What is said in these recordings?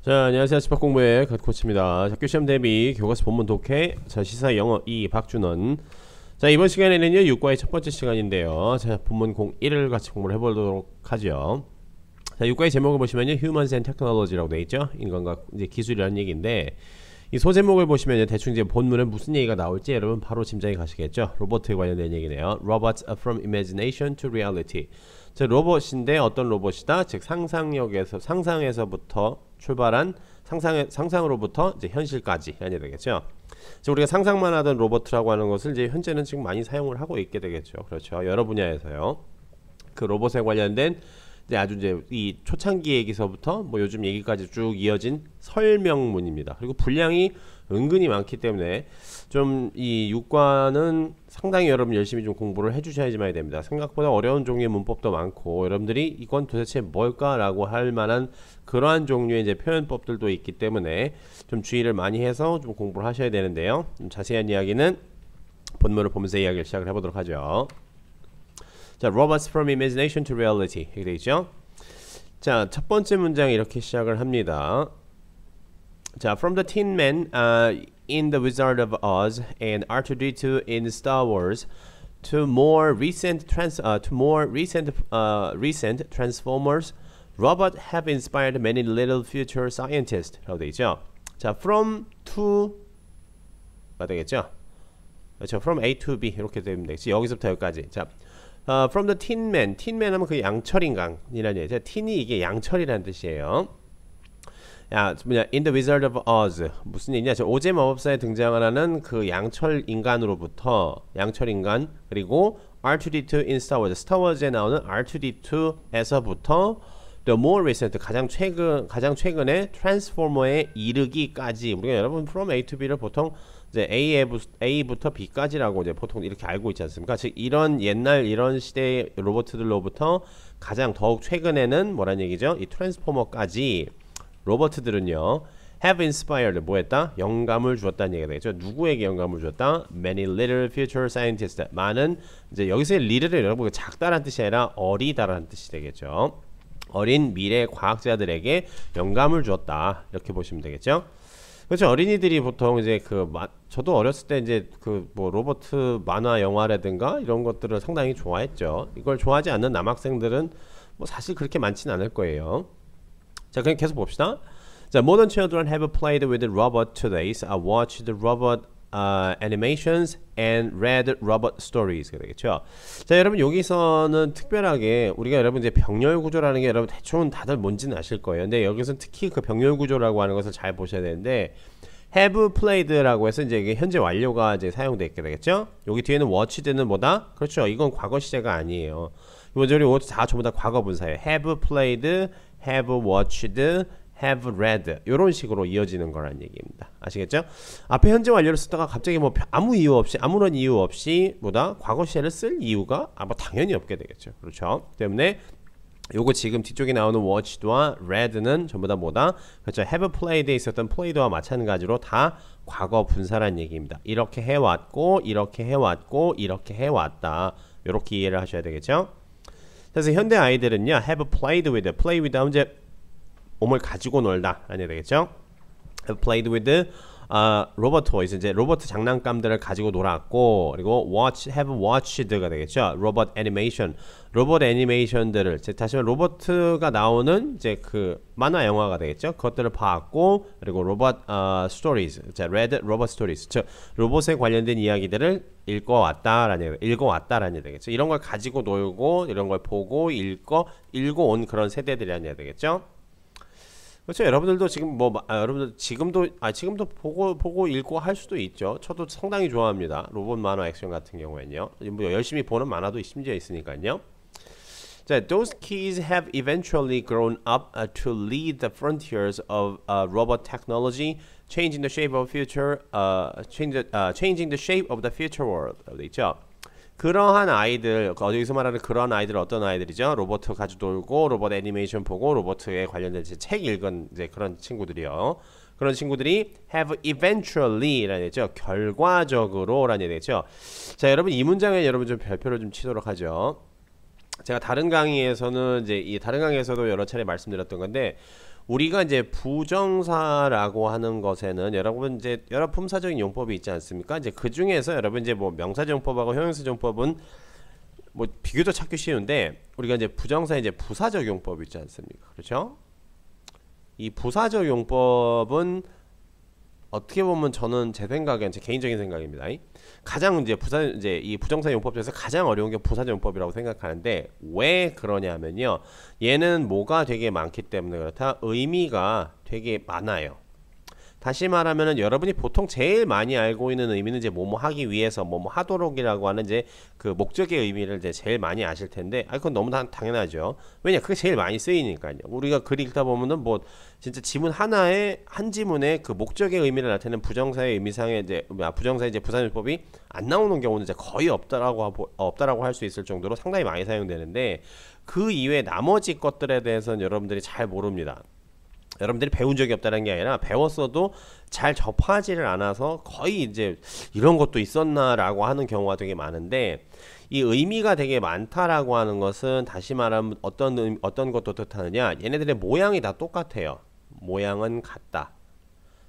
자, 안녕하세요. 집합공부의 갓코치입니다. 학교 시험 대비 교과서 본문 독해 자 시사 영어 2 박준원. 자, 이번 시간에는요 육과의 첫 번째 시간인데요. 자, 본문 01을 같이 공부를 해보도록 하죠. 자, 육과의 제목을 보시면요 Humans and Technology라고 되어 있죠. 인간과 이제 기술이라는 얘기인데, 이 소제목을 보시면 대충 이제 본문에 무슨 얘기가 나올지 여러분 바로 짐작이 가시겠죠. 로봇에 관련된 얘기네요. Robots from imagination to reality. 자, 로봇인데 어떤 로봇이다? 즉 상상에서부터 출발한 상상으로부터 이제 현실까지 해야 되겠죠. 자, 우리가 상상만 하던 로봇이라고 하는 것을 이제 현재는 지금 많이 사용을 하고 있게 되겠죠. 그렇죠. 여러 분야에서요. 그 로봇에 관련된 이제 아주 이제 이 초창기 얘기서부터 뭐 요즘 얘기까지 쭉 이어진 설명문입니다. 그리고 분량이 은근히 많기 때문에 좀 이 육과는 상당히 여러분 열심히 좀 공부를 해주셔야지만 됩니다. 생각보다 어려운 종류의 문법도 많고, 여러분들이 이건 도대체 뭘까라고 할 만한 그러한 종류의 이제 표현법들도 있기 때문에 좀 주의를 많이 해서 좀 공부를 하셔야 되는데요. 좀 자세한 이야기는 본문을 보면서 이야기를 시작을 해보도록 하죠. 자, Robots from imagination to reality 이렇게 되어 있죠. 자, 첫 번째 문장 이렇게 시작을 합니다. 자, from the Tin Man in The Wizard of Oz and R2-D2 in Star Wars to more recent recent Transformers, robots have inspired many little future scientists. 라고 되어 있죠. 자, from to가 되겠죠. 그렇죠. from A to B 이렇게 되면 되겠지. 여기서부터 여기까지. 자, from the Tin Man. Tin Man 하면 그 양철인간이라는 얘기죠. tin이 이게 양철이라는 뜻이에요. 야, 뭐냐, in the Wizard of Oz. 무슨 얘기냐? 저 오제 마법사에 등장하는 그 양철 인간으로부터, 양철 인간, 그리고 R2-D2 in Star Wars. 스타워즈에 나오는 R2-D2에서부터 the more recent, 가장 최근에 트랜스포머에 이르기까지. 우리가 여러분 from A to B를 보통 이제 A부터 B까지라고 이제 보통 이렇게 알고 있지 않습니까? 즉 이런 옛날 이런 시대의 로봇들로부터 가장 더욱 최근에는 뭐란 얘기죠? 이 트랜스포머까지 로봇들은요 have inspired, 뭐 했다? 영감을 주었다는 얘기가 되겠죠. 누구에게 영감을 주었다? Many little future scientists. 많은, 이제 여기서의 little은 여러분 작다라는 뜻이 아니라 어리다라는 뜻이 되겠죠. 어린 미래 과학자들에게 영감을 주었다, 이렇게 보시면 되겠죠. 그렇죠. 어린이들이 보통 이제 저도 어렸을 때 이제 그 뭐 로봇 만화 영화라든가 이런 것들을 상당히 좋아했죠. 이걸 좋아하지 않는 남학생들은 뭐 사실 그렇게 많지는 않을 거예요. 자, 그럼 계속 봅시다. 자, modern children have played with robot today. Watched robot animations and read robot stories가 되겠죠. 자, 여러분 여기서는 특별하게 우리가 여러분 이제 병렬 구조라는 게 여러분 대충 다들 뭔지는 아실 거예요. 근데 여기서 특히 그 병렬 구조라고 하는 것을 잘 보셔야 되는데, have played라고 해서 이제 이게 현재 완료가 이제 사용되게 되겠죠. 여기 뒤에는 watched는 뭐다? 그렇죠. 이건 과거 시제가 아니에요. 이번 저리 다 전부 다 과거 분사예요. have played, have watched, have read 이런 식으로 이어지는 거라는 얘기입니다. 아시겠죠? 앞에 현재 완료를 쓰다가 갑자기 뭐 아무런 이유 없이 뭐다? 과거 시제를 쓸 이유가 뭐 당연히 없게 되겠죠. 그렇죠? 때문에 요거 지금 뒤쪽에 나오는 watched와 read는 전부 다 뭐다? 그렇죠? have played에 있었던 played와 마찬가지로 다 과거 분사란 얘기입니다. 이렇게 해왔고 이렇게 해왔고 이렇게 해왔다. 이렇게 이해를 하셔야 되겠죠? 그래서 현대 아이들은요 have played with, play with 하면 이제 몸을 가지고 놀다 라는 되겠죠. have played with robot toys, 이제 로봇 장난감들을 가지고 놀았고, 그리고 have watched가 되겠죠. 로봇 애니메이션들을, 다시 말해 로봇가 나오는 이제 그 만화 영화가 되겠죠. 그것들을 봤고, 그리고 로봇 stories, read robot stories, 즉 로봇에 관련된 이야기들을 읽어왔다라는 얘기 되겠죠. 이런 걸 가지고 놀고, 이런 걸 보고 읽고 온 그런 세대들이라는 얘기 되겠죠. 그렇죠. 여러분들도 지금 여러분들 지금도 보고 읽고 할 수도 있죠. 저도 상당히 좋아합니다. 로봇 만화 액션 같은 경우에는요. 뭐 열심히 보는 만화도 심지어 있으니까요. 자, those kids have eventually grown up to lead the frontiers of robot technology, changing the shape of the future world. 있죠. 그러한 아이들, 여기서 말하는 그런 아이들 어떤 아이들이죠? 로봇 가지고 놀고 로봇 애니메이션 보고 로봇에 관련된 책 읽은 이제 그런 친구들이요. 그런 친구들이 have eventually 라는 얘기죠. 결과적으로 라는 얘기죠. 자, 여러분 이 문장에 여러분 좀 별표를 좀 치도록 하죠. 제가 다른 강의에서는 이제 다른 강의에서도 여러 차례 말씀드렸던 건데, 우리가 이제 부정사라고 하는 것에는 여러분 이제 여러 품사적인 용법이 있지 않습니까? 이제 그 중에서 여러분 이제 뭐 명사적 용법하고 형용사적 용법은 뭐 비교적 찾기 쉬운데 우리가 이제 부정사 이제 부사적 용법이 있지 않습니까? 그렇죠? 이 부사적 용법은 어떻게 보면 저는 제 생각엔 제 개인적인 생각입니다. 가장 이제 이 부정사 용법 중에서 가장 어려운 게 부사적 용법이라고 생각하는데 왜 그러냐면요. 얘는 뭐가 되게 많기 때문에 그렇다. 의미가 되게 많아요. 다시 말하면은 여러분이 보통 제일 많이 알고 있는 의미는 이제 뭐뭐 하기 위해서 뭐뭐 하도록이라고 하는 이제 그 목적의 의미를 이제 제일 많이 아실 텐데, 그건 너무 당연하죠. 왜냐, 그게 제일 많이 쓰이니까요. 우리가 글 읽다 보면은 뭐 진짜 지문 하나에 한 지문에 그 목적의 의미를 나타내는 부정사의 의미상의 이제 부정사의 이제 부사용법이 안 나오는 경우는 이제 거의 없다라고 할 수 있을 정도로 상당히 많이 사용되는데 그 이외 나머지 것들에 대해서는 여러분들이 잘 모릅니다. 여러분들이 배운 적이 없다는 게 아니라 배웠어도 잘 접하지를 않아서 거의 이제 이런 것도 있었나 라고 하는 경우가 되게 많은데, 이 의미가 되게 많다라고 하는 것은 다시 말하면 어떤 것도 뜻하느냐, 얘네들의 모양이 다 똑같아요. 모양은 같다.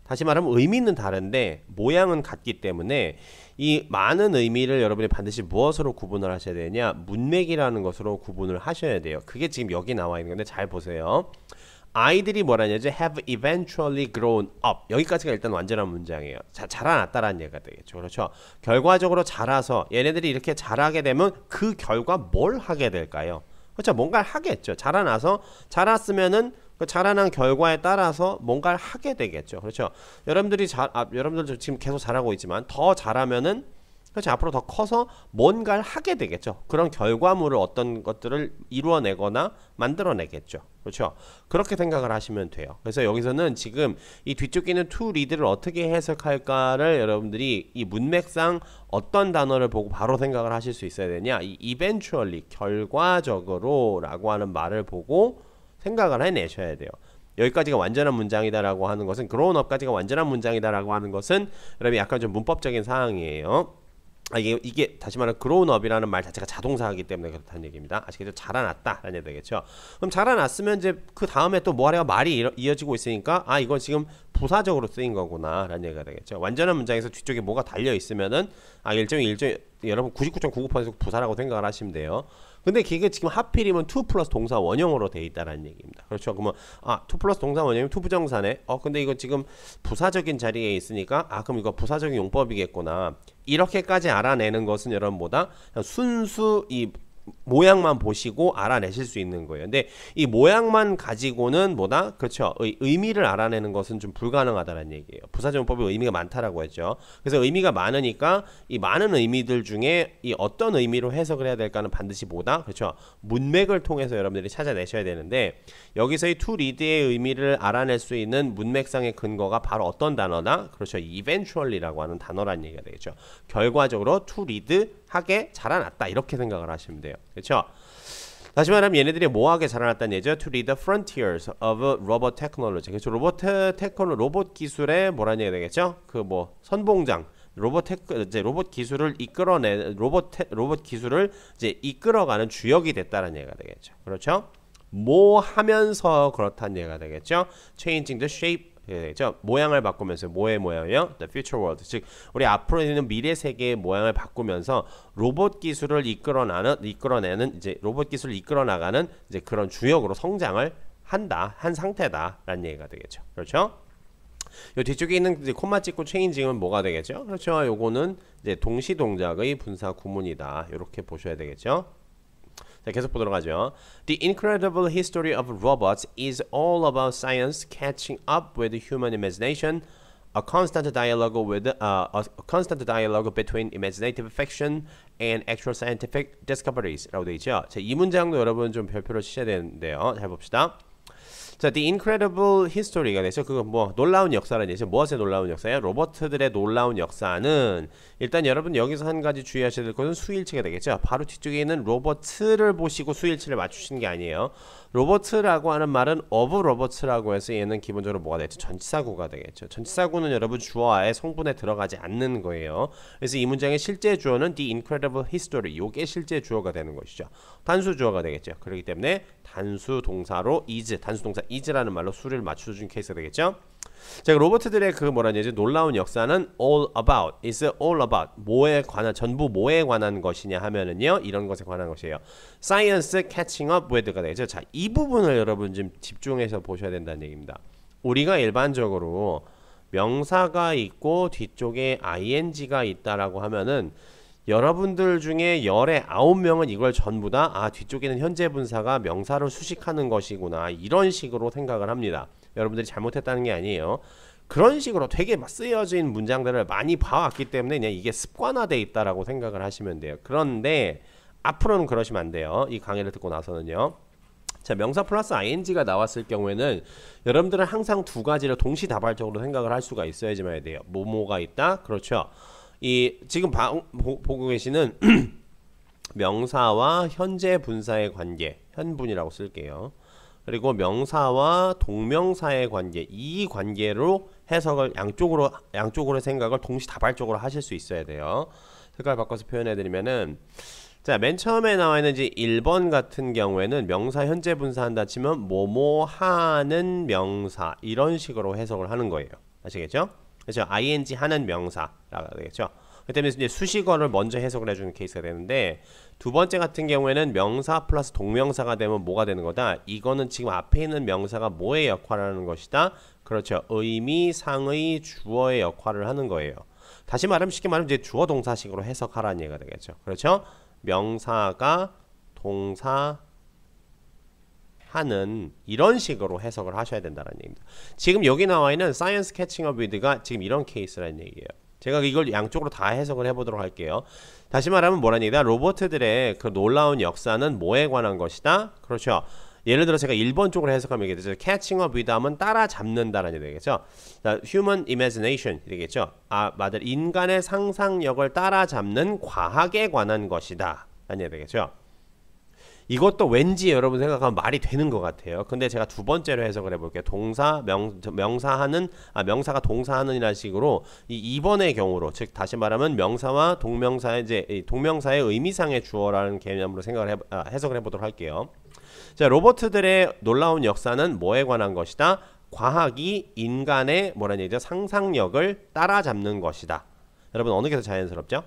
다시 말하면 의미는 다른데 모양은 같기 때문에 이 많은 의미를 여러분이 반드시 무엇으로 구분을 하셔야 되냐, 문맥이라는 것으로 구분을 하셔야 돼요. 그게 지금 여기 나와 있는 건데 잘 보세요. 아이들이 뭐라냐죠? have eventually grown up. 여기까지가 일단 완전한 문장이에요. 자라났다라는 얘기가 되겠죠. 그렇죠? 결과적으로 자라서 얘네들이 이렇게 자라게 되면 그 결과 뭘 하게 될까요? 그렇죠? 뭔가를 하겠죠. 자랐으면은 그 자라난 결과에 따라서 뭔가를 하게 되겠죠. 그렇죠? 여러분들 지금 계속 자라고 있지만 더 자라면은 그렇죠. 앞으로 더 커서 뭔가를 하게 되겠죠. 그런 결과물을 어떤 것들을 이루어내거나 만들어내겠죠. 그렇죠. 그렇게 생각을 하시면 돼요. 그래서 여기서는 지금 이 뒤쪽에 있는 to read를 어떻게 해석할까를 여러분들이 이 문맥상 어떤 단어를 보고 바로 생각을 하실 수 있어야 되냐, 이 eventually 결과적으로 라고 하는 말을 보고 생각을 해내셔야 돼요. 여기까지가 완전한 문장이다라고 하는 것은, grown up까지가 완전한 문장이다라고 하는 것은 여러분 약간 좀 문법적인 사항이에요. 이게 다시 말하면 grown up이라는 말 자체가 자동사이기 때문에 그렇다는 얘기입니다. 아시겠죠? 자라났다라는 얘기 되겠죠. 그럼 자라났으면 이제 그 다음에 또 뭐하래요? 말이 이어지고 있으니까 이건 지금 부사적으로 쓰인 거구나 라는 얘기가 되겠죠. 완전한 문장에서 뒤쪽에 뭐가 달려 있으면은 일종의 여러분 99.99% 부사라고 생각을 하시면 돼요. 근데 그게 지금 하필이면 to 플러스 동사 원형으로 돼 있다라는 얘기입니다. 그렇죠? 그러면 to 플러스 동사 원형이면 to 부정사네. 근데 이거 지금 부사적인 자리에 있으니까 그럼 이거 부사적인 용법이겠구나. 이렇게까지 알아내는 것은 여러분 뭐다? 순수 이 모양만 보시고 알아내실 수 있는 거예요. 근데 이 모양만 가지고는 뭐다? 그렇죠. 의미를 알아내는 것은 좀 불가능하다는 얘기예요. 부사적용법이 의미가 많다라고 했죠. 그래서 의미가 많으니까 이 많은 의미들 중에 이 어떤 의미로 해석을 해야 될까는 반드시 뭐다? 그렇죠. 문맥을 통해서 여러분들이 찾아내셔야 되는데, 여기서 이 to read의 의미를 알아낼 수 있는 문맥상의 근거가 바로 어떤 단어다? 그렇죠. eventually라고 하는 단어란 얘기가 되겠죠. 결과적으로 to read 하게 자라났다, 이렇게 생각을 하시면 돼요. 그렇죠? 다시 말하면 얘네들이 뭐하게 자라났다는 얘기죠. To read the frontiers of robot technology. 그렇죠? 로봇 기술의 뭐라는 얘기가 되겠죠? 그 뭐 선봉장, 로봇 기술을 로봇 기술을 이제 이끌어가는 주역이 됐다는 얘기가 되겠죠. 그렇죠? 뭐 하면서 그렇다는 얘기가 되겠죠. Changing the shape. 그렇죠? 모양을 바꾸면서, 뭐의 모양이요? The future world. 즉 우리 앞으로 있는 미래 세계의 모양을 바꾸면서 로봇 기술을 이끌어내는 이제 로봇 기술을 이끌어나가는 이제 그런 주역으로 성장을 한 상태다라는 얘기가 되겠죠. 그렇죠? 요 뒤쪽에 있는 이제 콤마 찍고 changing은 뭐가 되겠죠? 그렇죠? 요거는 이제 동시 동작의 분사 구문이다. 이렇게 보셔야 되겠죠? 자, 계속 보도록 하죠. The incredible history of robots is all about science catching up with human imagination, a constant dialogue between imaginative fiction and actual scientific discoveries. 라고 되어 있죠. 자, 이 문장도 여러분 좀 별표로 치셔야 되는데요. 잘 봅시다. 자, The Incredible History가 되죠. 그거 뭐 놀라운 역사라는 얘기죠. 무엇의 놀라운 역사예요? 로버트들의 놀라운 역사는, 일단 여러분 여기서 한 가지 주의하셔야 될 것은 수일치가 되겠죠. 바로 뒤쪽에 있는 로버트를 보시고 수일치를 맞추시는 게 아니에요. 로버트라고 하는 말은 of 로버트라고 해서 얘는 기본적으로 뭐가 되겠죠? 전치사구가 되겠죠. 전치사구는 여러분 주어와의 성분에 들어가지 않는 거예요. 그래서 이 문장의 실제 주어는 The Incredible History, 요게 실제 주어가 되는 것이죠. 단수 주어가 되겠죠. 그렇기 때문에 단수 동사로 is, 단수 동사 is라는 말로 수를 맞춰준 케이스가 되겠죠. 자, 로봇들의 그 뭐라냐 이제 놀라운 역사는 all about, is all about 뭐에 관한 전부 뭐에 관한 것이냐 하면은요 이런 것에 관한 것이에요. Science catching up with가 되죠. 자, 이 부분을 여러분 좀 집중해서 보셔야 된다는 얘기입니다. 우리가 일반적으로 명사가 있고 뒤쪽에 ing가 있다라고 하면은 여러분들 중에 열의 9명은 이걸 전부 다 뒤쪽에는 현재 분사가 명사를 수식하는 것이구나 이런 식으로 생각을 합니다. 여러분들이 잘못했다는 게 아니에요. 그런 식으로 되게 쓰여진 문장들을 많이 봐왔기 때문에 그냥 이게 습관화되어 있다라고 생각을 하시면 돼요. 그런데 앞으로는 그러시면 안 돼요. 이 강의를 듣고 나서는요. 자, 명사 플러스 ing가 나왔을 경우에는 여러분들은 항상 두 가지를 동시다발적으로 생각을 할 수가 있어야지만 돼요. 뭐뭐가 있다? 그렇죠. 이 지금 보고 계시는 명사와 현재 분사의 관계, 현분이라고 쓸게요. 그리고 명사와 동명사의 관계, 이 관계로 해석을 양쪽으로 생각을 동시다발적으로 하실 수 있어야 돼요. 색깔 바꿔서 표현해드리면은 자, 맨 처음에 나와 있는 이제 1번 같은 경우에는 명사 현재 분사한다 치면 뭐뭐 하는 명사 이런 식으로 해석을 하는 거예요. 아시겠죠? 그렇죠? ing 하는 명사라고 되겠죠. 그 때문에 이제 수식어를 먼저 해석을 해주는 케이스가 되는데 두 번째 같은 경우에는 명사 플러스 동명사가 되면 뭐가 되는 거다? 이거는 지금 앞에 있는 명사가 뭐의 역할을 하는 것이다? 그렇죠. 의미, 상의, 주어의 역할을 하는 거예요. 다시 말하면 쉽게 말하면 이제 주어 동사식으로 해석하라는 얘기가 되겠죠. 그렇죠? 명사가 동사 하는 이런 식으로 해석을 하셔야 된다는 얘기입니다. 지금 여기 나와 있는 Science Catching Up With가 지금 이런 케이스라는 얘기예요. 제가 이걸 양쪽으로 다 해석을 해보도록 할게요. 다시 말하면 뭐라는 얘기다? 로봇들의 그 놀라운 역사는 뭐에 관한 것이다? 그렇죠. 예를 들어 제가 1번 쪽으로 해석하면 이게 되죠. Catching up with 하면 따라잡는다라는 얘기 되겠죠. Human imagination 되겠죠. 맞아. 인간의 상상력을 따라잡는 과학에 관한 것이다. 라는 얘기 되겠죠. 이것도 왠지 여러분 생각하면 말이 되는 것 같아요. 근데 제가 두 번째로 해석을 해볼게요. 명사하는 명사가 동사하는 이라는 식으로 이 2번의 경우로 즉 다시 말하면 명사와 동명사의 이제 동명사의 의미상의 주어라는 개념으로 해석을 해보도록 할게요. 자, 로봇들의 놀라운 역사는 뭐에 관한 것이다? 과학이 인간의 뭐라는 얘기죠? 상상력을 따라잡는 것이다. 여러분 어느 게 더 자연스럽죠?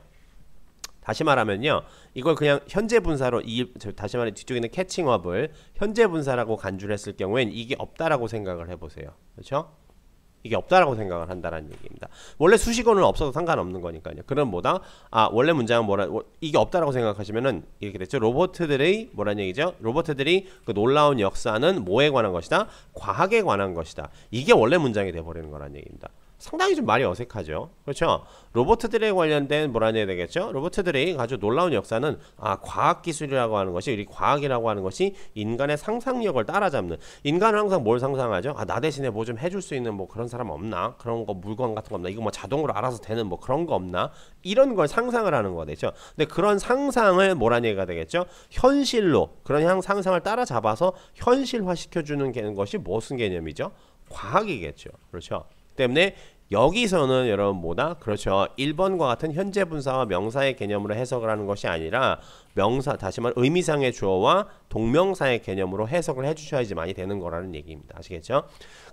다시 말하면요. 이걸 그냥 현재 분사로 다시 말해 뒤쪽에 있는 캐칭업을 현재 분사라고 간주를 했을 경우엔 이게 없다라고 생각을 해보세요. 그렇죠? 이게 없다라고 생각을 한다는 얘기입니다. 원래 수식어는 없어도 상관없는 거니까요. 그럼 뭐다? 원래 문장은 이게 없다라고 생각하시면은 이렇게 됐죠. 로봇들의 뭐란 얘기죠? 로봇들이 그 놀라운 역사는 뭐에 관한 것이다? 과학에 관한 것이다. 이게 원래 문장이 돼버리는 거란 얘기입니다. 상당히 좀 말이 어색하죠. 그렇죠? 로봇들에 관련된 뭐라 해야 되겠죠? 로봇들이 아주 놀라운 역사는 과학기술이라고 하는 것이, 과학이라고 하는 것이 인간의 상상력을 따라잡는, 인간은 항상 뭘 상상하죠? 나 대신에 뭐 좀 해줄 수 있는 뭐 그런 사람 없나? 그런 거 물건 같은 거 없나? 이거 뭐 자동으로 알아서 되는 뭐 그런 거 없나? 이런 걸 상상을 하는 거 되죠. 근데 그런 상상을 뭐라는 얘기가 되겠죠? 현실로 그런 상상을 따라잡아서 현실화 시켜주는 것이 무슨 개념이죠? 과학이겠죠. 그렇죠? 때문에 여기서는 여러분 뭐다? 그렇죠. 1번과 같은 현재 분사와 명사의 개념으로 해석을 하는 것이 아니라 명사, 다시 말해 의미상의 주어와 동명사의 개념으로 해석을 해주셔야지 많이 되는 거라는 얘기입니다. 아시겠죠?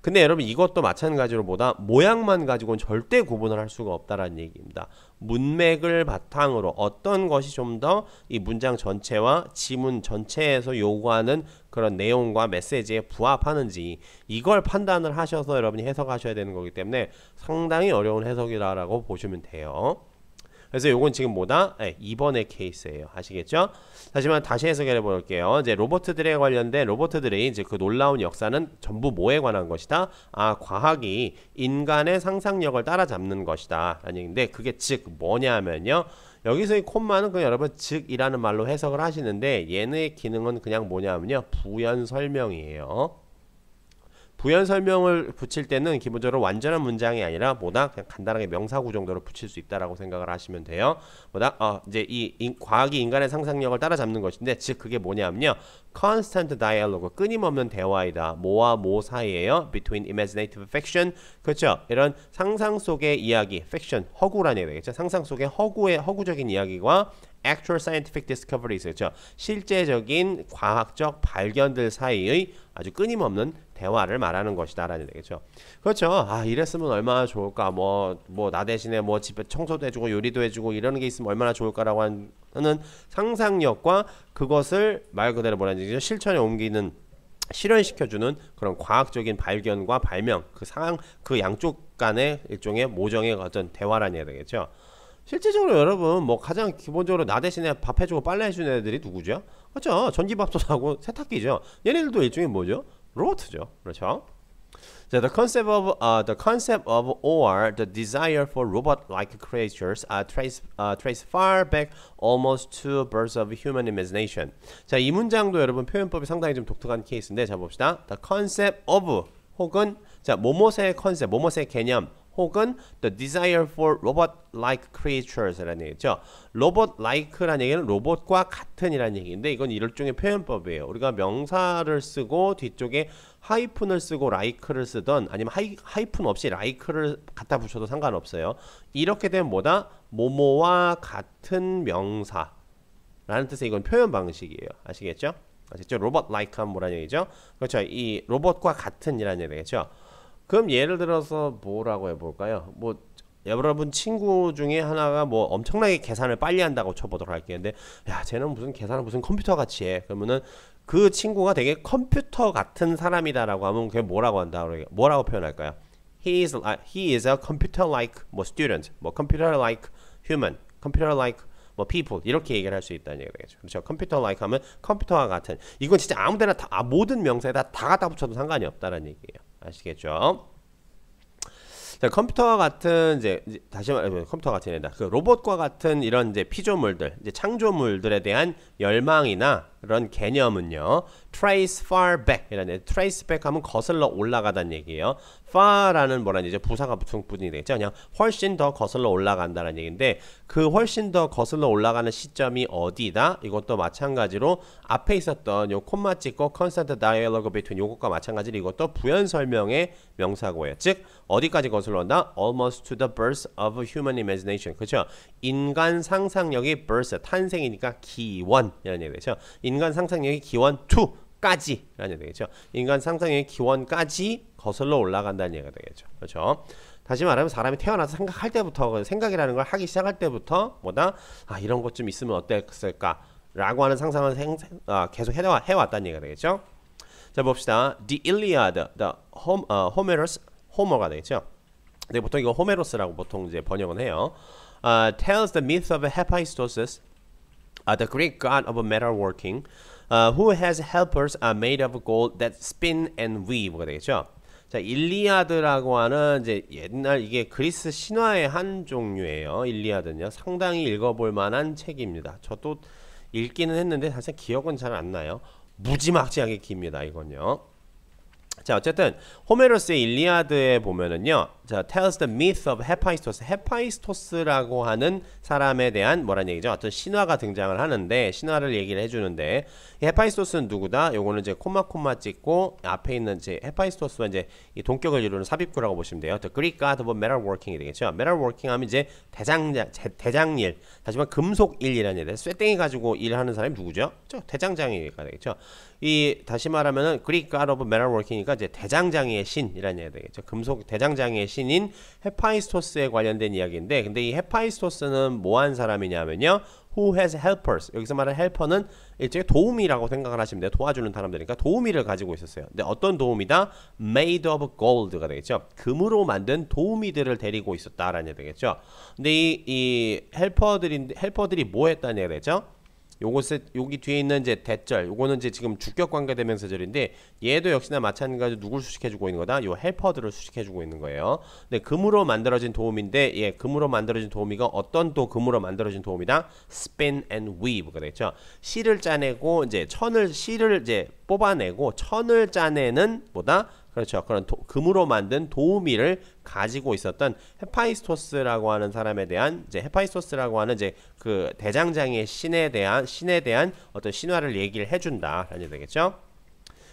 근데 여러분 이것도 마찬가지로 뭐다? 모양만 가지고는 절대 구분을 할 수가 없다라는 얘기입니다. 문맥을 바탕으로 어떤 것이 좀 더 이 문장 전체와 지문 전체에서 요구하는 그런 내용과 메시지에 부합하는지 이걸 판단을 하셔서 여러분이 해석하셔야 되는 거기 때문에 상당히 어려운 해석이라고 보시면 돼요. 그래서 요건 지금 뭐다? 2번의 케이스예요. 아시겠죠? 하지만 다시 해석해 볼게요. 이제 로봇들에 관련된 로봇들이 이제 그 놀라운 역사는 전부 뭐에 관한 것이다? 과학이 인간의 상상력을 따라잡는 것이다. 라는 얘기인데 그게 즉 뭐냐면요. 여기서 이 콤마는 그냥 여러분 즉이라는 말로 해석을 하시는데 얘의 기능은 그냥 뭐냐면요. 부연 설명이에요. 부연 설명을 붙일 때는 기본적으로 완전한 문장이 아니라 뭐다? 그냥 간단하게 명사구 정도로 붙일 수 있다라고 생각을 하시면 돼요. 뭐다? 이제 과학이 인간의 상상력을 따라잡는 것인데 즉 그게 뭐냐면요. constant dialogue, 끊임없는 대화이다. 뭐와 뭐 사이에요? between imaginative fiction. 그렇죠? 이런 상상 속의 이야기, fiction, 허구라는 얘기 되겠죠. 상상 속의 허구적인 이야기와 actual scientific discoveries, 그렇죠? 실제적인 과학적 발견들 사이의 아주 끊임없는 대화를 말하는 것이다라는 얘기죠. 그렇죠. 아, 이랬으면 얼마나 좋을까. 뭐 나 대신에 뭐 집에 청소도 해주고 요리도 해주고 이런 게 있으면 얼마나 좋을까라고 하는 상상력과 그것을 말 그대로 뭐라는 얘기죠? 실천에 옮기는 실현시켜주는 그런 과학적인 발견과 발명 그 상황 그 양쪽 간의 일종의 모정의 어떤 대화라는 얘기가 되겠죠. 실제적으로 여러분 뭐 가장 기본적으로 나 대신에 밥 해주고 빨래 해주는 애들이 누구죠? 그렇죠. 전기밥솥하고 세탁기죠. 얘네들도 일종의 뭐죠? 로봇죠. 그렇죠. 자, the concept of or the desire for robot-like creatures trace far back almost to birth of human imagination. 자, 이 문장도 여러분 표현법이 상당히 좀 독특한 케이스인데 자 봅시다. The concept of 혹은 자 뭐뭇의 컨셉, 뭐뭇의 개념 혹은 the desire for robot-like creatures라는 얘기죠. robot-like라는 얘기는 로봇과 같은이라는 얘기인데 이건 일종의 표현법이에요. 우리가 명사를 쓰고 뒤쪽에 하이픈을 쓰고 like를 쓰던 아니면 하이픈 없이 like를 갖다 붙여도 상관없어요. 이렇게 되면 뭐다? 뭐뭐와 같은 명사라는 뜻의 이건 표현 방식이에요. 아시겠죠? 아시죠? robot-like 하면 뭐라는 얘기죠? 그렇죠. 이 로봇과 같은이라는 얘기죠. 그럼 예를 들어서 뭐라고 해볼까요? 뭐 여러분 친구 중에 하나가 뭐 엄청나게 계산을 빨리 한다고 쳐보도록 할게요. 근데 야 쟤는 무슨 계산을 무슨 컴퓨터 같이 해. 그러면은 그 친구가 되게 컴퓨터 같은 사람이다라고 하면 그게 뭐라고 한다? 뭐라고 표현할까요? He is a computer-like 뭐 student, 뭐 computer-like human, computer-like 뭐 people 이렇게 얘기를 할 수 있다는 얘기가 되겠죠. 그렇죠. computer-like 하면 컴퓨터와 같은. 이건 진짜 아무데나 다 모든 명사에다 다 갖다 붙여도 상관이 없다는 얘기예요. 아시겠죠? 자, 컴퓨터와 같은 이제 다시 말해 컴퓨터 같은 애다. 그 로봇과 같은 이런 이제 피조물들, 이제 창조물들에 대한 열망이나 그런 개념은요. trace far back 이라는 trace back 하면 거슬러 올라가다는 얘기예요. far라는 뭐라는 이제 부사가 붙은 부분이 되겠죠. 그냥 훨씬 더 거슬러 올라간다는 얘기인데 그 훨씬 더 거슬러 올라가는 시점이 어디다? 이것도 마찬가지로 앞에 있었던 요 콤마 찍고 constant dialogue between 요것과 마찬가지로 이것도 부연 설명의 명사고예요. 즉 어디까지 거슬러 온다? almost to the birth of human imagination. 그렇죠? 인간 상상력이 birth 탄생이니까 기원이라는 얘기 되죠. 인간 상상력이 기원 to까지 라는 얘기 되겠죠. 인간 상상력이 기원까지 거슬러 올라간다는 얘기가 되겠죠. 그렇죠. 다시 말하면 사람이 태어나서 생각할 때부터 생각이라는 걸 하기 시작할 때부터 뭐다? 아 이런 것 좀 있으면 어땠을까? 라고 하는 상상을 계속 해왔다는 얘기가 되겠죠. 자 봅시다. The Iliad, the Homer가 되겠죠. 네, 보통 이거 호메로스라고 보통 이제 번역은 해요. Tells the myth of Hephaestus, the Greek god of metalworking, who has helpers made of gold that spin and weave가 되겠죠. 자, 일리아드라고 하는 이제 옛날 이게 그리스 신화의 한 종류예요. 일리아드는요. 상당히 읽어볼 만한 책입니다. 저도 읽기는 했는데 사실 기억은 잘 안 나요. 무지막지하게 깁니다. 이건요. 자 어쨌든 호메로스의 일리아드에 보면은요. 자 tells the myth of Hephaestus. 헤파이스토스라고 하는 사람에 대한 뭐란 얘기죠? 어떤 신화가 등장을 하는데 신화를 얘기를 해주는데 이 헤파이스토스는 누구다? 요거는 이제 콤마 찍고 앞에 있는 이제 헤파이스토스와 이제 이 동격을 이루는 삽입구라고 보시면 돼요. The Greek god of metalworking이 되겠죠. metalworking 하면 이제 대장일, 하지만 금속일이라는 얘기예요. 쇠땡이 가지고 일하는 사람이 누구죠? 대장장이가 되겠죠. 이 다시 말하면은 Greek god of metalworking이니까 이제 대장장이의 신이라는 얘기가 되겠죠. 금속 대장장이의 신인 헤파이스토스에 관련된 이야기인데, 근데 이 헤파이스토스는 뭐한 사람이냐면요. Who has helpers. 여기서 말하는 헬퍼는 일종의 도우미라고 생각을 하시면 돼요. 도와주는 사람들이니까 도우미를 가지고 있었어요. 근데 어떤 도우미다? Made of gold가 되겠죠. 금으로 만든 도우미들을 데리고 있었다라는 얘기 되겠죠. 근데 이 헬퍼들이 뭐 했다는 얘기가 되죠? 여기 뒤에 있는 이제 대절, 요거는 이제 지금 주격 관계 대명사절인데 얘도 역시나 마찬가지로 누굴 수식해주고 있는 거다? 요 헬퍼들을 수식해주고 있는 거예요. 근데 금으로 만들어진 도우미인데, 예, 금으로 만들어진 도우미가 어떤 또 금으로 만들어진 도우미다? Spin and weave가 되죠. 실을 짜내고 이제 실을 이제 뽑아내고 천을 짜내는 뭐다? 그렇죠. 그런 금으로 만든 도우미를 가지고 있었던 헤파이스토스라고 하는 사람에 대한 이제 헤파이스토스라고 하는 이제 그 대장장이의 신에 대한 어떤 신화를 얘기를 해준다라는 얘기 되겠죠.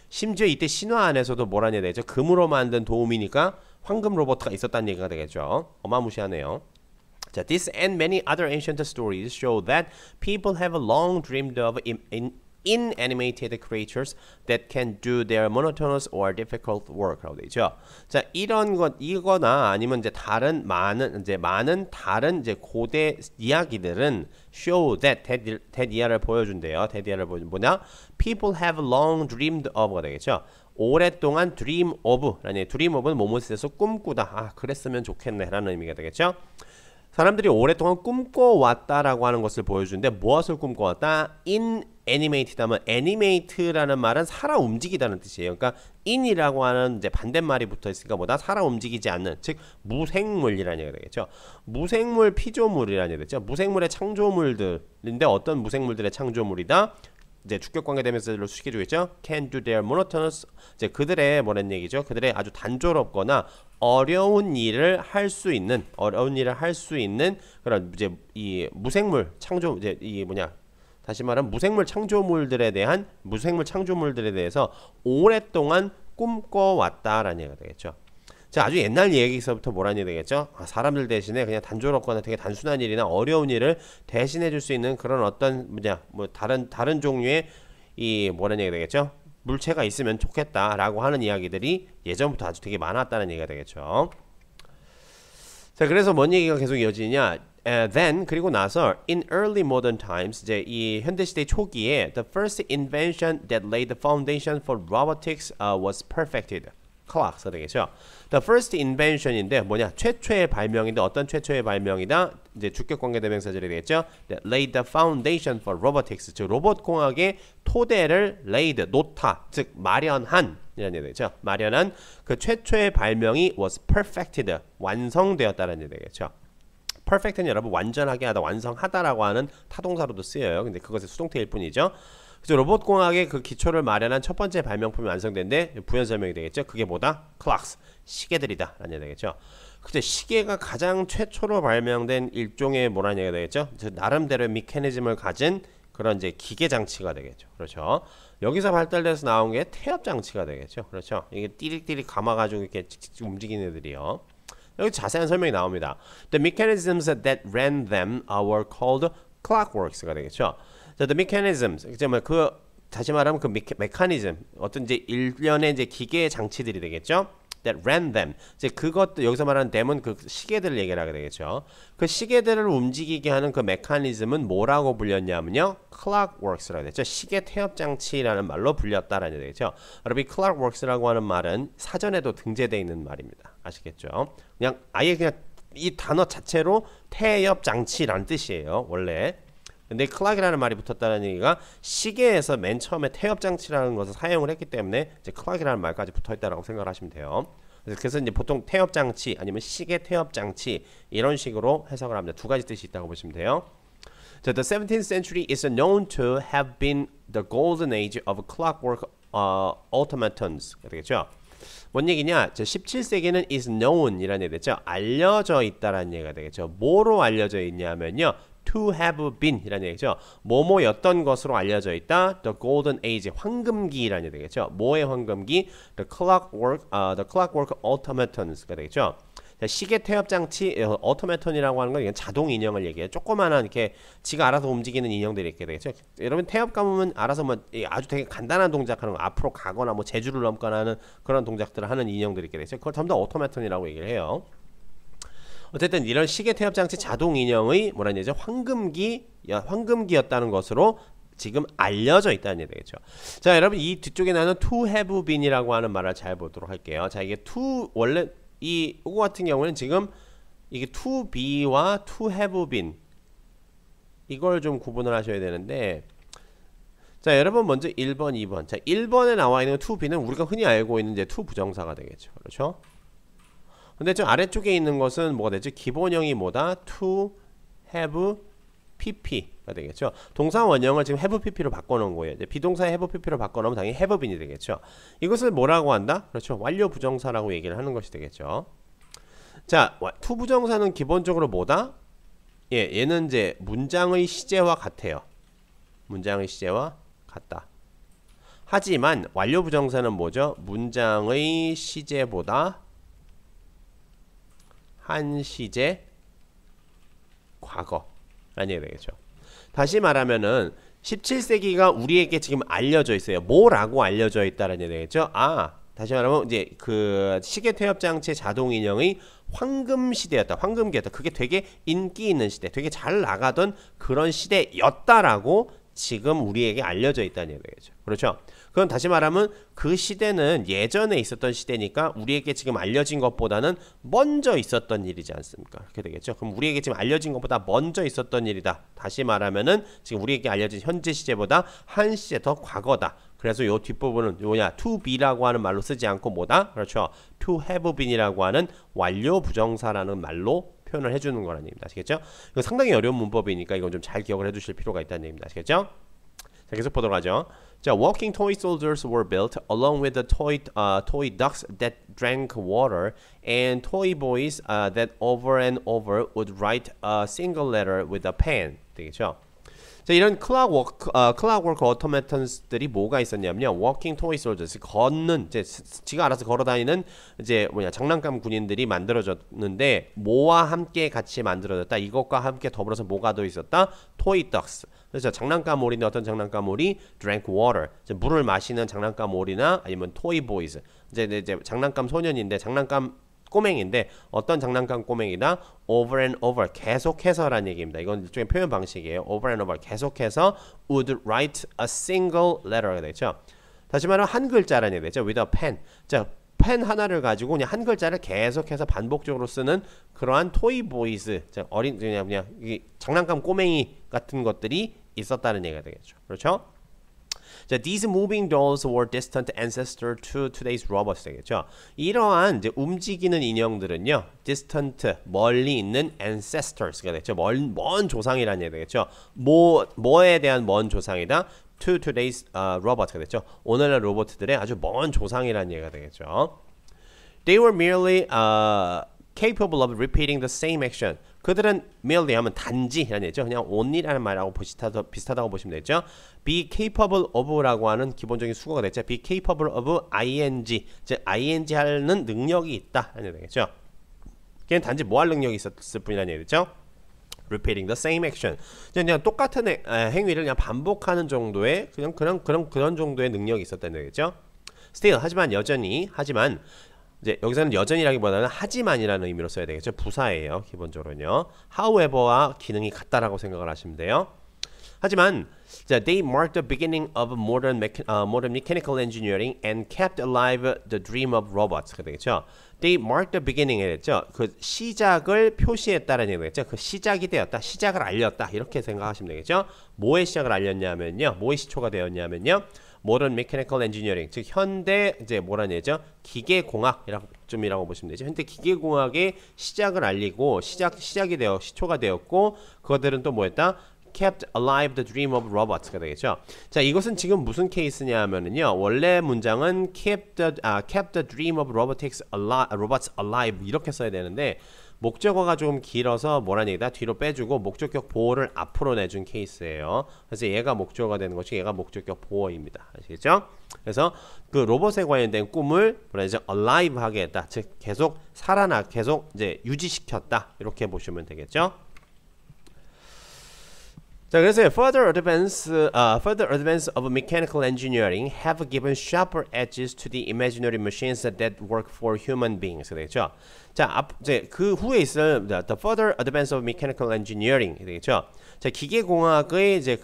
심지어 이때 신화 안에서도 뭐라는 얘기 되죠? 금으로 만든 도우미니까 황금 로봇가 있었다는 얘기가 되겠죠. 어마무시하네요. 자, this and many other ancient stories show that people have long dreamed of inanimated creatures that can do their monotonous or difficult work라고 되죠. 자, 이런 것 이거나 아니면 이제 많은 다른 이제 고대 이야기들은 show that 이하를 보여준대요. that 이하를 보여준 뭐냐? People have long dreamed of가 되겠죠. 오랫동안 dream of라는 dream of는 뭐뭐에 서 꿈꾸다. 아, 그랬으면 좋겠네라는 의미가 되겠죠. 사람들이 오랫동안 꿈꿔왔다라고 하는 것을 보여주는데 무엇을 꿈꿔왔다? inanimated 하면 animate라는 말은 살아 움직이다는 뜻이에요. 그러니까 in이라고 하는 이제 반대말이 붙어 있으니까 뭐다? 살아 움직이지 않는, 즉 무생물이라는 얘기가 되겠죠. 무생물 피조물이라는 얘기가 되죠. 무생물의 창조물들인데 어떤 무생물들의 창조물이다? 이제 주격 관계 대명사들로 수식해주겠죠. Can do their monotonous, 이제 그들의 뭐라는 얘기죠. 그들의 아주 단조롭거나 어려운 일을 할 수 있는 그런 이제 이 무생물 창조 이제 이 뭐냐 다시 말하면 무생물 창조물들에 대해서 오랫동안 꿈꿔왔다라는 얘기가 되겠죠. 자, 아주 옛날 얘기에서부터 뭐라는 얘기 되겠죠? 아, 사람들 대신에 그냥 단조롭거나 되게 단순한 일이나 어려운 일을 대신해 줄 수 있는 그런 어떤 뭐 다른 종류의 이 뭐라는 얘기 되겠죠? 물체가 있으면 좋겠다라고 하는 이야기들이 예전부터 아주 되게 많았다는 얘기가 되겠죠. 자, 그래서 뭔 얘기가 계속 이어지냐? Then 그리고 나서 in early modern times 이제 이 현대 시대 초기에 the first invention that laid the foundation for robotics was perfected. clock가 되겠죠. The first invention인데 뭐냐? 최초의 발명인데 어떤 최초의 발명이다? 이제 주격 관계 대명사절이 되겠죠. That laid the foundation for robotics. 즉 로봇 공학의 토대를 laid 놓다. 즉 마련한 이라는 얘기 되겠죠. 마련한 그 최초의 발명이 was perfected. 완성되었다라는 얘기 되겠죠. perfect는 여러분 완전하게 하다, 완성하다라고 하는 타동사로도 쓰여요. 근데 그것의 수동태일 뿐이죠. 그래서 로봇공학의 그 기초를 마련한 첫 번째 발명품이 완성된데 부연 설명이 되겠죠. 그게 뭐다? clocks, 시계들이다 라는 얘기 되겠죠. 근데 시계가 가장 최초로 발명된 일종의 뭐라는 얘기가 되겠죠. 나름대로의 메커니즘을 가진 그런 이제 기계 장치가 되겠죠. 그렇죠. 여기서 발달돼서 나온 게 태엽 장치가 되겠죠. 그렇죠. 이게 띠릭띠릭 감아가지고 이렇게 찍찍 움직이는 애들이요. 여기 자세한 설명이 나옵니다. The mechanisms that ran them were called clockworks가 되겠죠. 자, the mechanisms, 다시 말하면 그 메커니즘, 어떤 이제 일련의 이제 기계 장치들이 되겠죠. That ran them. 이제 그것도 여기서 말하는 them은 그 시계들을 얘기를 하게 되겠죠. 그 시계들을 움직이게 하는 그 메커니즘은 뭐라고 불렸냐면요, clockworks라고 했죠. 시계 태엽 장치라는 말로 불렸다라는 얘기죠. 여러분, clockworks라고 하는 말은 사전에도 등재되어 있는 말입니다. 아시겠죠? 아예 그냥 이 단어 자체로 태엽 장치라는 뜻이에요. 원래. 근데 clock이라는 말이 붙었다는 얘기가 시계에서 맨 처음에 태엽 장치라는 것을 사용을 했기 때문에 이제 clock이라는 말까지 붙어 있다라고 생각을 하시면 돼요. 그래서 이제 보통 태엽 장치 아니면 시계 태엽 장치 이런 식으로 해석을 합니다. 두 가지 뜻이 있다고 보시면 돼요. So the 17th century is known to have been the golden age of clockwork automatons. 되겠죠? 뭔 얘기냐? 17세기는 is known 이라는 얘기 되죠. 알려져 있다라는 얘기가 되겠죠. 뭐로 알려져 있냐면요, to have been 이라는 얘기죠. 뭐뭐였던 것으로 알려져 있다. The golden age, 황금기라는 얘기 되겠죠. 뭐의 황금기? The clockwork automatons가 되겠죠. 시계 태엽 장치, automaton이라고 하는 건 이건 자동 인형을 얘기해요. 조그마한 이렇게 지가 알아서 움직이는 인형들이 이렇게 되겠죠. 여러분 태엽 감으면 알아서 뭐 아주 되게 간단한 동작하는 거, 앞으로 가거나 뭐 제주를 넘거나 하는 그런 동작들을 하는 인형들이 이렇게 되겠죠. 그걸 전부 다 automaton이라고 얘기를 해요. 어쨌든 이런 시계 태엽 장치 자동 인형의 뭐라는 얘기죠? 황금기였다는 것으로 지금 알려져 있다는 얘기 되겠죠. 자, 여러분 이 뒤쪽에 나는 to have been이라고 하는 말을 잘 보도록 할게요. 자, 이게 to 원래 이거 같은 경우는 지금 이게 to be와 to have been 이걸 좀 구분을 하셔야 되는데, 자, 여러분 먼저 1번, 2번. 자, 1번에 나와 있는 to be는 우리가 흔히 알고 있는 이제 to 부정사가 되겠죠. 그렇죠? 근데 저 아래쪽에 있는 것은 뭐가 되죠? 기본형이 뭐다? to have pp가 되겠죠. 동사 원형을 지금 have pp로 바꿔놓은 거예요. 이제 비동사의 have pp로 바꿔놓으면 당연히 have been이 되겠죠. 이것을 뭐라고 한다? 그렇죠. 완료 부정사라고 얘기를 하는 것이 되겠죠. 자, to 부정사는 기본적으로 뭐다? 예, 얘는 이제 문장의 시제와 같아요. 문장의 시제와 같다. 하지만 완료 부정사는 뭐죠? 문장의 시제보다 한 시제 과거라는 얘기가 되겠죠. 다시 말하면은 17세기가 우리에게 지금 알려져 있어요. 뭐라고 알려져 있다는 얘기가 되겠죠. 다시 말하면 이제 그 시계 퇴업 장치 자동 인형의 황금 시대였다. 황금기였다. 그게 되게 인기 있는 시대, 되게 잘 나가던 그런 시대였다라고 지금 우리에게 알려져 있다는 얘기죠. 그렇죠? 그럼 다시 말하면 그 시대는 예전에 있었던 시대니까 우리에게 지금 알려진 것보다는 먼저 있었던 일이지 않습니까? 그렇게 되겠죠. 그럼 우리에게 지금 알려진 것보다 먼저 있었던 일이다. 다시 말하면은 지금 우리에게 알려진 현재 시제보다 한 시제 더 과거다. 그래서 요 뒷부분은 뭐냐? to be라고 하는 말로 쓰지 않고 뭐다? 그렇죠. to have been이라고 하는 완료 부정사라는 말로 표현을 해주는 거라는 얘기입니다. 아시겠죠? 이거 상당히 어려운 문법이니까 이건 좀 잘 기억을 해두실 필요가 있다는 얘기입니다. 아시겠죠? 자, 계속 보도록 하죠. 자, walking toy soldiers were built along with the toy ducks that drank water and toy boys that over and over would write a single letter with a pen. 되겠죠? 자, 이런 클락워크 오토메턴스들이 뭐가 있었냐면요. 워킹 토이 솔저스, 걷는, 이제 지가 알아서 걸어다니는 이제 장난감 군인들이 만들어졌는데 뭐와 함께 같이 만들어졌다. 이것과 함께 더불어서 뭐가 더 있었다? 토이 덕스. 그래서 장난감 오리는 어떤 장난감 오리? drank water. 이제 물을 마시는 장난감 오리나 아니면 토이 보이즈. 이제 장난감 소년인데 장난감 꼬맹인데 어떤 장난감 꼬맹이다? over and over, 계속해서라는 얘기입니다. 이건 일종의 표현 방식이에요. over and over, 계속해서 would write a single letter가 되죠. 다시 말하면 한 글자라는 얘기죠. with a pen. 자, 펜 하나를 가지고 그냥 한 글자를 계속해서 반복적으로 쓰는 그러한 토이 보이즈, 어린 그냥 장난감 꼬맹이 같은 것들이 있었다는 얘기가 되겠죠. 그렇죠? 자, these moving dolls were distant ancestor to today's robots 되겠죠. 이러한 이제 움직이는 인형들은요, distant 멀리 있는 ancestors가 되겠죠. 먼 조상이라는 얘기 되겠죠. 뭐에 대한 먼 조상이다? to today's robot가 되겠죠. 오늘날 로봇들의 아주 먼 조상이라는 얘기가 되겠죠. They were merely capable of repeating the same action. 그들은 merely 하면 단지라는 얘기죠. 그냥 only라는 말하고 비슷하다고 보시면 되겠죠. be capable of라고 하는 기본적인 수거가 됐죠. be capable of ing, 즉 ing 하는 능력이 있다라는 얘기 되겠죠. 걔는 단지 뭐 할 능력이 있었을 뿐이라는 얘기죠. repeating the same action. 그냥 똑같은 행위를 그냥 반복하는 정도의 그런 정도의 능력이 있었다는 얘기죠. still 하지만 이제 여기서는 여전이라기보다는 하지만이라는 의미로 써야 되겠죠. 부사예요. 기본적으로는요. however와 기능이 같다라고 생각을 하시면 돼요. 하지만 they marked the beginning of modern mechanical engineering and kept alive the dream of robots가 되겠죠. They marked the beginning 했죠. 그 시작을 표시했다라는 얘기가 되겠죠. 그 시작이 되었다, 시작을 알렸다 이렇게 생각하시면 되겠죠. 뭐의 시작을 알렸냐면요, 뭐의 시초가 되었냐면요. modern mechanical engineering, 즉 현대 이제 뭐라는 얘기죠? 기계공학이라고 보시면 되죠. 현대 기계공학의 시작을 알리고 시작이 되어 시초가 되었고 그것들은 또 뭐였다? kept alive the dream of robots가 되겠죠. 자, 이것은 지금 무슨 케이스냐 하면은요. 원래 문장은 kept the dream of robots alive 이렇게 써야 되는데 목적어가 조금 길어서 뭐라는 얘기다? 뒤로 빼주고 목적격 보어를 앞으로 내준 케이스예요. 그래서 얘가 목적어가 되는 것이 얘가 목적격 보어입니다. 아시겠죠? 그래서 그 로봇에 관련된 꿈을 뭐라 해야죠? alive 하게 했다. 즉 계속 계속 이제 유지시켰다. 이렇게 보시면 되겠죠? 자, 그래서 further advance of mechanical engineering have given sharper edges to the imaginary machines that work for human beings. 되겠죠? 자, 이제 그 후에 있을 the further advance of mechanical engineering 되겠죠? 자, 기계공학의 이제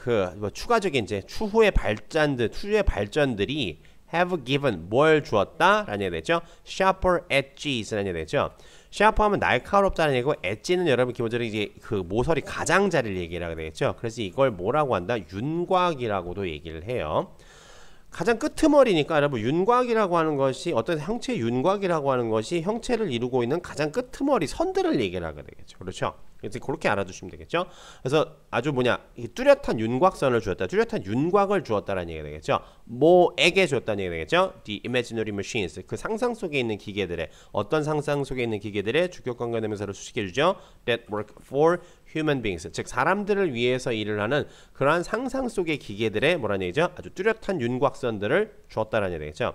추가적인 이제 추후의 발전들이 have given 뭘 주었다라는 얘기 되죠? sharper edges라는 얘기 되죠? sharp 하면 날카롭다는 얘기고 엣지는 여러분 기본적으로 이제 그 모서리 가장자리를 얘기하게 되겠죠. 그래서 이걸 뭐라고 한다? 윤곽이라고도 얘기를 해요. 가장 끄트머리니까 여러분 윤곽이라고 하는 것이 어떤 형체의 윤곽이라고 하는 것이 형체를 이루고 있는 가장 끄트머리 선들을 얘기를 하게 되겠죠. 그렇죠? 그래서 그렇게 알아두시면 되겠죠. 그래서 아주 뚜렷한 윤곽선을 주었다. 뚜렷한 윤곽을 주었다라는 얘기가 되겠죠. 뭐에게 주었다는 얘기가 되겠죠. The imaginary machines. 그 상상 속에 있는 기계들의 어떤 상상 속에 있는 기계들의 주격 관계대명사를 수식해주죠. That work for human beings. 즉 사람들을 위해서 일을 하는 그러한 상상 속의 기계들의 뭐라는 얘기죠. 아주 뚜렷한 윤곽선들을 주었다라는 얘기가 되겠죠.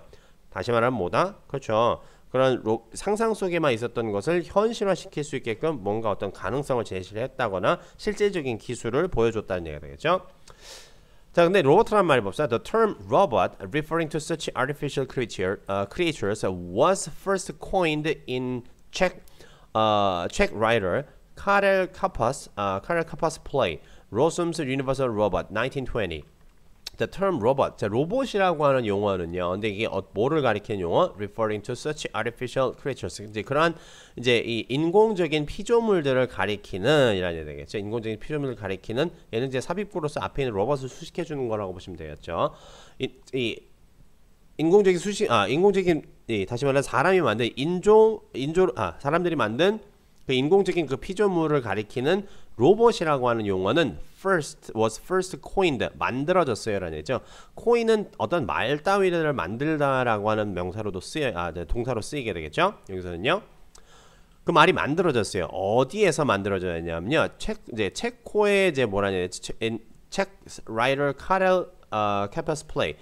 다시 말하면 뭐다? 그렇죠. 그런 상상 속에만 있었던 것을 현실화시킬 수 있게끔 뭔가 어떤 가능성을 제시를 했다거나 실제적인 기술을 보여줬다는 얘기가 되겠죠. 자, 근데 로봇이란 말이 봅시다. The term robot referring to such artificial creatures was first coined in Czech writer Karel Kappa's play Rossum's Universal Robot 1920. The term robot, 자, 로봇이라고 하는 용어는요. 근데 이게 뭐를 가리키는 용어? Referring to such artificial creatures. 이제 그러한 이제 이 인공적인 피조물들을 가리키는 이라는 얘기 되겠죠. 인공적인 피조물을 가리키는 얘는 이제 삽입구로서 앞에 있는 로봇을 수식해 주는 거라고 보시면 되겠죠. 인공적인 다시 말해 사람이 만든 사람들이 만든 그 인공적인 그 피조물을 가리키는 로봇이라고 하는 용어는 was first coined, 만들어졌어요 라는 얘기죠. coin은 어떤 말 따위를 만들다라고 하는 명사로도 동사로 쓰이게 되겠죠. 여기서는요. 그 말이 만들어졌어요. 어디에서 만들어졌냐면요. 체코의 이제 뭐라냐, 책 라이터 카렐 카파스 플레이.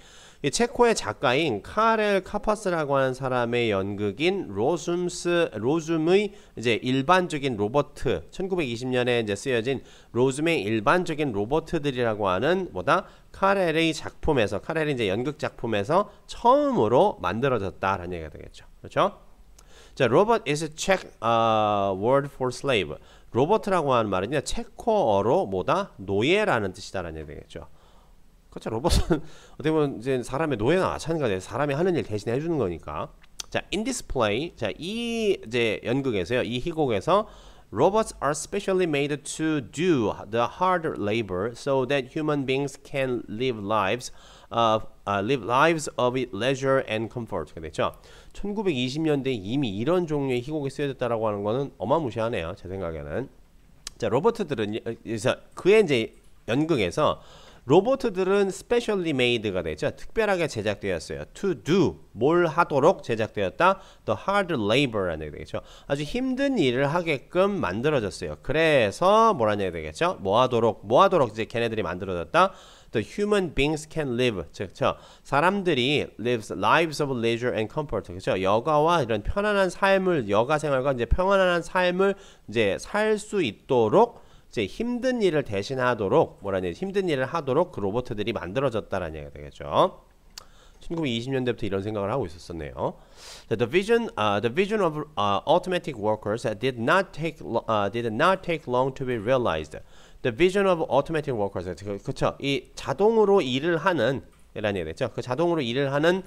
이 체코의 작가인 카렐 카파스라고 하는 사람의 연극인 로줌의 이제 일반적인 로봇, 1920년에 이제 쓰여진 로줌의 일반적인 로봇들이라고 하는 카렐의 작품에서, 카렐의 이제 연극 작품에서 처음으로 만들어졌다라는 얘기가 되겠죠. 그렇죠? 자, robot is a Czech word for slave. 로봇이라고 하는 말은요, 체코어로 노예라는 뜻이다라는 얘기가 되겠죠. 그렇죠. 로봇은 어떻게 보면 이제 사람의 노예나 마찬가지예요. 사람이 하는 일 대신 해주는 거니까. 자, in this play, 자, 이 이제 연극에서요, 이 희곡에서 robots are specially made to do the hard labor so that human beings can live lives of leisure and comfort. 그렇죠. 1920년대에 이미 이런 종류의 희곡이 쓰여졌다라고 하는 거는 어마무시하네요. 제 생각에는. 자, 로봇들은 그의 이제 연극에서 로봇들은 specially made가 되죠. 특별하게 제작되었어요. To do, 뭘 하도록 제작되었다. The hard labor라는 얘기 되겠죠. 아주 힘든 일을 하게끔 만들어졌어요. 그래서 뭐라는 얘기 되겠죠. 뭐하도록 이제 걔네들이 만들어졌다. The human beings can live. 그렇죠. 사람들이 lives of leisure and comfort. 그렇죠. 여가와 이런 편안한 삶을, 여가 생활과 이제 평안한 삶을 이제 살 수 있도록 이제 힘든 일을 대신하도록 힘든 일을 하도록 그 로봇들이 만들어졌다라는 얘기가 되겠죠. 1920년대부터 이런 생각을 하고 있었었네요. The vision of automatic workers did not take long to be realized. The vision of automatic workers, 그렇죠. 이 자동으로 일을 하는 이라는 얘기 됐죠. 그 자동으로 일을 하는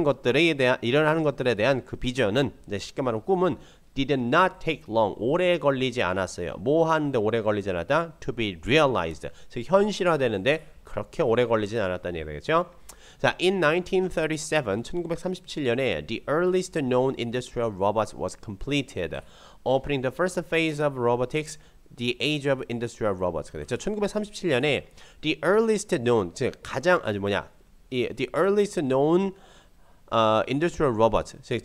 것들에 대한 그 비전은, 쉽게 말하면 꿈은 did not take long, 오래 걸리지 않았어요. 뭐 하는데 오래 걸리지 않았다? To be realized, 즉 현실화되는데 그렇게 오래 걸리지 않았다는 얘기 되겠죠. 자, in 1937년에 the earliest known industrial robots was completed, opening the first phase of robotics, the age of industrial robots. 그랬죠. 1937년에 the earliest known, 즉 the earliest known industrial robots, 즉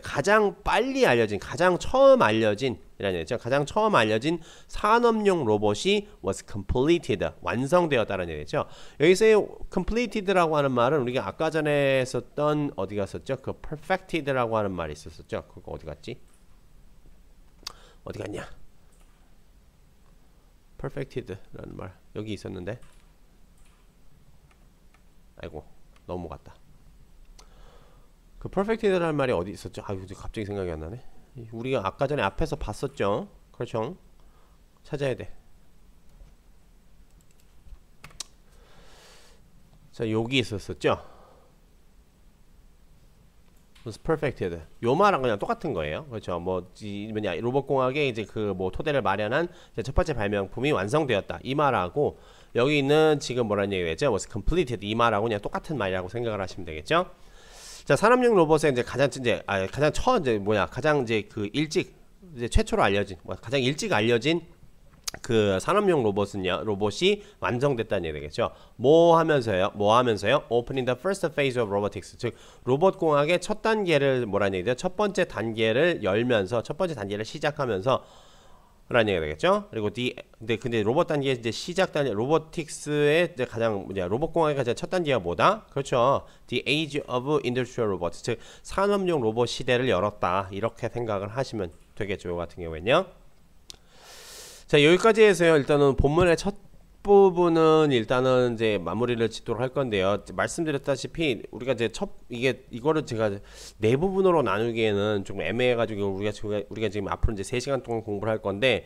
가장 빨리 알려진, 가장 처음 알려진 이라는 얘기죠. 가장 처음 알려진 산업용 로봇이 was completed, 완성되었다는 얘기죠. 여기서의 completed라고 하는 말은 우리가 아까 전에 썼던 어디 갔었죠? 그 perfected라고 하는 말이 있었었죠. 그거 어디 갔지? 어디 갔냐? perfected라는 말 여기 있었는데, 아이고 넘어갔다. 그 perfected라는 말이 어디 있었죠? 아유, 갑자기 생각이 안 나네. 우리가 아까 전에 앞에서 봤었죠. 그렇죠? 찾아야 돼. 자, 여기 있었었죠. perfected. 요 말은 그냥 똑같은 거예요. 그렇죠? 로봇공학의 이제 그 토대를 마련한 첫 번째 발명품이 완성되었다. 이 말하고 여기 있는 지금 뭐라는 얘기가 되죠? was completed. 이 말하고 그냥 똑같은 말이라고 생각을 하시면 되겠죠? 자, 산업용 로봇의 이제 가장 최초로 알려진, 가장 일찍 알려진 그 산업용 로봇이 완성됐다는 얘기 되겠죠. 뭐 하면서요? Opening the first phase of robotics. 즉, 로봇 공학의 첫 단계를 첫 번째 단계를 열면서, 첫 번째 단계를 시작하면서 라는 얘기가 되겠죠. 그리고 근데 로봇 단계의 이제 시작 단계, 로보틱스의 이제 가장 로봇공학의 가장 첫 단계가 뭐다? 그렇죠. The Age of Industrial Robots, 즉 산업용 로봇 시대를 열었다. 이렇게 생각을 하시면 되겠죠. 이 같은 경우에는요. 자, 여기까지 해서요. 일단은 본문의 첫 부분은 일단은 이제 마무리를 짓도록 할 건데요. 말씀드렸다시피 우리가 이제 이거를 제가 네 부분으로 나누기에는 좀 애매해가지고 우리가 지금 앞으로 이제 3시간 동안 공부를 할 건데,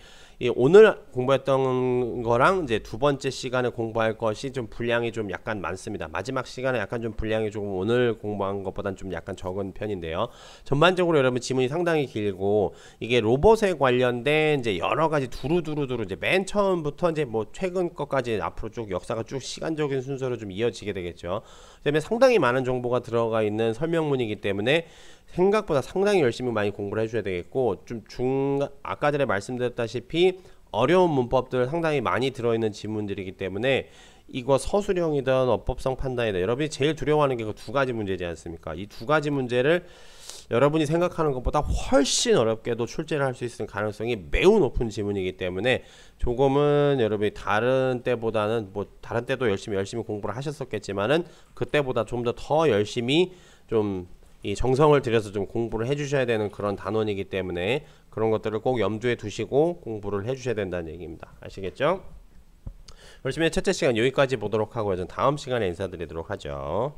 오늘 공부했던 거랑 이제 두 번째 시간에 공부할 것이 좀 분량이 좀 약간 많습니다. 마지막 시간에 약간 좀 분량이 조금 오늘 공부한 것보다는 좀 약간 적은 편인데요. 전반적으로 여러분 지문이 상당히 길고, 이게 로봇에 관련된 이제 여러 가지 두루두루 이제 맨 처음부터 이제 뭐 최근 것까지 앞으로 쭉 역사가 쭉 시간적인 순서로 좀 이어지게 되겠죠. 그다음에 상당히 많은 정보가 들어가 있는 설명문이기 때문에 생각보다 상당히 열심히 많이 공부를 해줘야 되겠고, 아까 전에 말씀드렸다시피 어려운 문법들 상당히 많이 들어있는 지문들이기 때문에 이거 서술형이든 어법성 판단이든 여러분이 제일 두려워하는 게 그 두 가지 문제지 않습니까? 이 두 가지 문제를 여러분이 생각하는 것보다 훨씬 어렵게도 출제를 할 수 있는 가능성이 매우 높은 지문이기 때문에 조금은 여러분이 다른 때보다는, 뭐 다른 때도 열심히 공부를 하셨었겠지만은 그때보다 좀 더 열심히 좀 이 정성을 들여서 좀 공부를 해주셔야 되는 그런 단원이기 때문에 그런 것들을 꼭 염두에 두시고 공부를 해주셔야 된다는 얘기입니다. 아시겠죠? 열심히 첫째 시간 여기까지 보도록 하고요. 전 다음 시간에 인사드리도록 하죠.